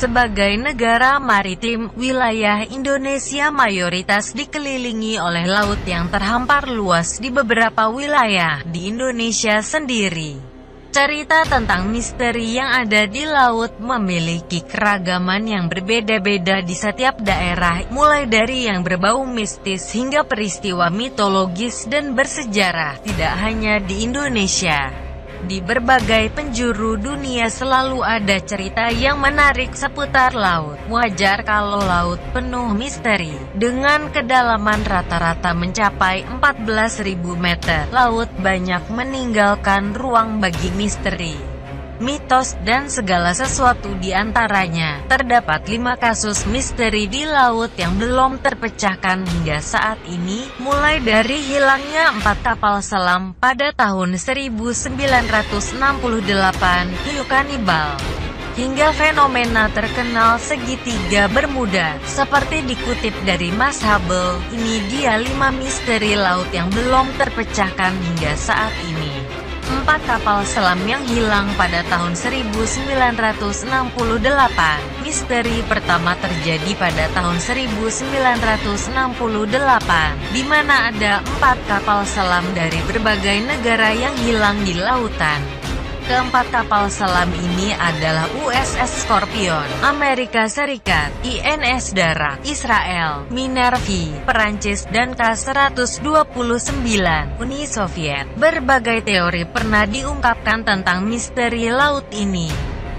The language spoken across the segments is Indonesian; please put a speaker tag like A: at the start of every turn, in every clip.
A: Sebagai negara maritim, wilayah Indonesia mayoritas dikelilingi oleh laut yang terhampar luas di beberapa wilayah di Indonesia sendiri. Cerita tentang misteri yang ada di laut memiliki keragaman yang berbeda-beda di setiap daerah, mulai dari yang berbau mistis hingga peristiwa mitologis dan bersejarah, tidak hanya di Indonesia. Di berbagai penjuru dunia selalu ada cerita yang menarik seputar laut. Wajar kalau laut penuh misteri. Dengan kedalaman rata-rata mencapai 14.000 meter, laut banyak meninggalkan ruang bagi misteri, mitos, dan segala sesuatu di antaranya. Terdapat 5 kasus misteri di laut yang belum terpecahkan hingga saat ini, mulai dari hilangnya 4 kapal selam pada tahun 1968, hiu kanibal, hingga fenomena terkenal segitiga Bermuda. Seperti dikutip dari Mas Hubble, ini dia 5 misteri laut yang belum terpecahkan hingga saat ini. 4 kapal selam yang hilang pada tahun 1968. Misteri pertama terjadi pada tahun 1968, di mana ada 4 kapal selam dari berbagai negara yang hilang di lautan. Keempat kapal selam ini adalah USS Scorpion, Amerika Serikat, INS Darak, Israel, Minervi, Perancis, dan K-129, Uni Soviet. Berbagai teori pernah diungkapkan tentang misteri laut ini.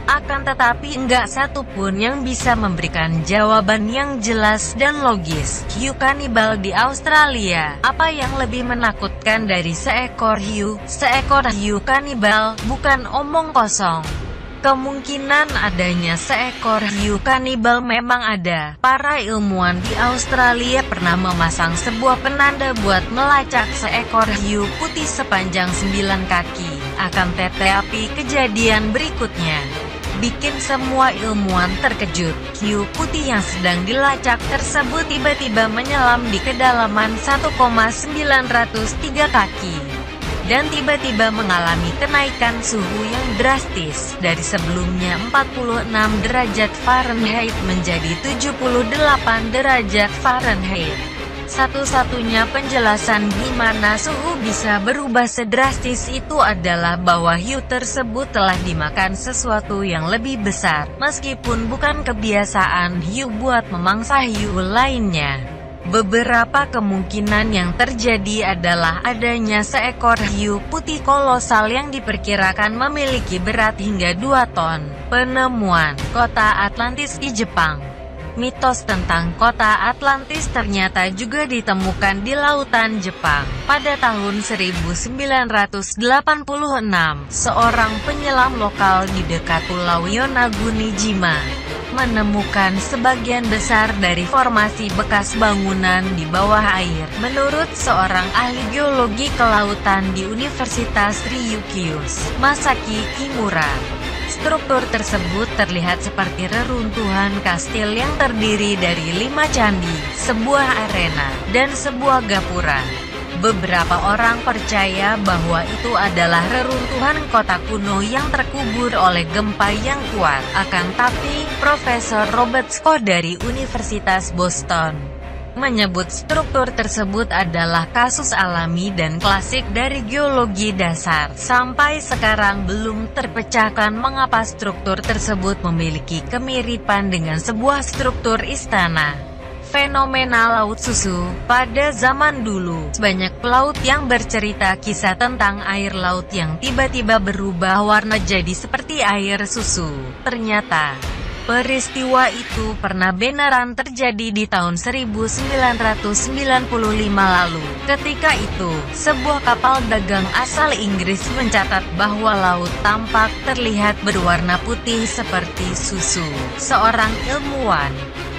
A: Akan tetapi enggak satupun yang bisa memberikan jawaban yang jelas dan logis. Hiu kanibal di Australia. Apa yang lebih menakutkan dari seekor hiu? Seekor hiu kanibal, bukan omong kosong. Kemungkinan adanya seekor hiu kanibal memang ada. Para ilmuwan di Australia pernah memasang sebuah penanda buat melacak seekor hiu putih sepanjang 9 kaki. Akan tetapi kejadian berikutnya bikin semua ilmuwan terkejut. Hiu putih yang sedang dilacak tersebut tiba-tiba menyelam di kedalaman 1,903 kaki. Dan tiba-tiba mengalami kenaikan suhu yang drastis, dari sebelumnya 46 derajat Fahrenheit menjadi 78 derajat Fahrenheit. Satu-satunya penjelasan di mana suhu bisa berubah sedrastis itu adalah bahwa hiu tersebut telah dimakan sesuatu yang lebih besar, meskipun bukan kebiasaan hiu buat memangsa hiu lainnya. Beberapa kemungkinan yang terjadi adalah adanya seekor hiu putih kolosal yang diperkirakan memiliki berat hingga 2 ton. Penemuan kota Atlantis di Jepang. Mitos tentang kota Atlantis ternyata juga ditemukan di lautan Jepang. Pada tahun 1986, seorang penyelam lokal di dekat Pulau Yonagunijima menemukan sebagian besar dari formasi bekas bangunan di bawah air. Menurut seorang ahli geologi kelautan di Universitas Ryukyus, Masaki Kimura, struktur tersebut terlihat seperti reruntuhan kastil yang terdiri dari 5 candi, sebuah arena, dan sebuah gapura. Beberapa orang percaya bahwa itu adalah reruntuhan kota kuno yang terkubur oleh gempa yang kuat. Akan tapi, Profesor Robert Scott dari Universitas Boston menyebut struktur tersebut adalah kasus alami dan klasik dari geologi dasar. Sampai sekarang belum terpecahkan mengapa struktur tersebut memiliki kemiripan dengan sebuah struktur istana. Fenomena laut susu. Pada zaman dulu, banyak pelaut yang bercerita kisah tentang air laut yang tiba-tiba berubah warna jadi seperti air susu. Ternyata, peristiwa itu pernah beneran terjadi di tahun 1995 lalu. Ketika itu, sebuah kapal dagang asal Inggris mencatat bahwa laut tampak terlihat berwarna putih seperti susu. Seorang ilmuwan,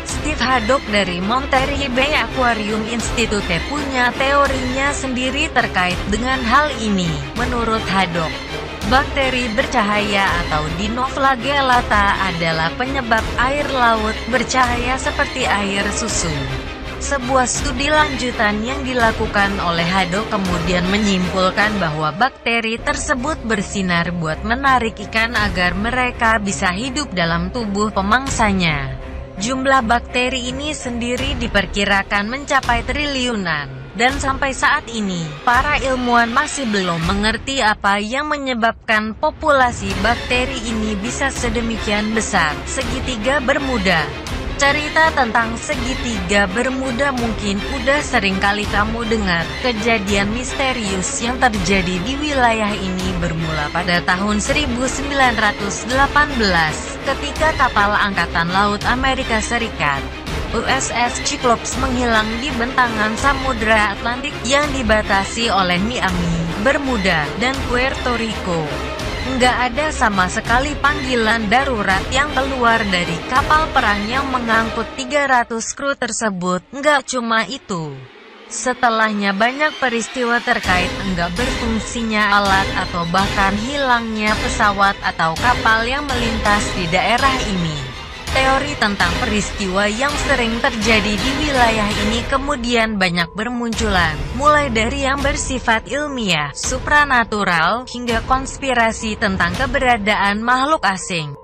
A: Steve Haddock dari Monterey Bay Aquarium Institute, punya teorinya sendiri terkait dengan hal ini. Menurut Haddock, bakteri bercahaya atau Dinoflagellata adalah penyebab air laut bercahaya seperti air susu. Sebuah studi lanjutan yang dilakukan oleh Haddock kemudian menyimpulkan bahwa bakteri tersebut bersinar buat menarik ikan agar mereka bisa hidup dalam tubuh pemangsanya. Jumlah bakteri ini sendiri diperkirakan mencapai triliunan. Dan sampai saat ini, para ilmuwan masih belum mengerti apa yang menyebabkan populasi bakteri ini bisa sedemikian besar. Segitiga Bermuda. Cerita tentang segitiga Bermuda mungkin udah sering kali kamu dengar. Kejadian misterius yang terjadi di wilayah ini bermula pada tahun 1918, ketika kapal Angkatan Laut Amerika Serikat, USS Cyclops menghilang di bentangan Samudra Atlantik yang dibatasi oleh Miami, Bermuda, dan Puerto Rico. Nggak ada sama sekali panggilan darurat yang keluar dari kapal perang yang mengangkut 300 kru tersebut. Nggak cuma itu. Setelahnya banyak peristiwa terkait enggak berfungsinya alat atau bahkan hilangnya pesawat atau kapal yang melintas di daerah ini. Teori tentang peristiwa yang sering terjadi di wilayah ini kemudian banyak bermunculan, mulai dari yang bersifat ilmiah, supranatural, hingga konspirasi tentang keberadaan makhluk asing.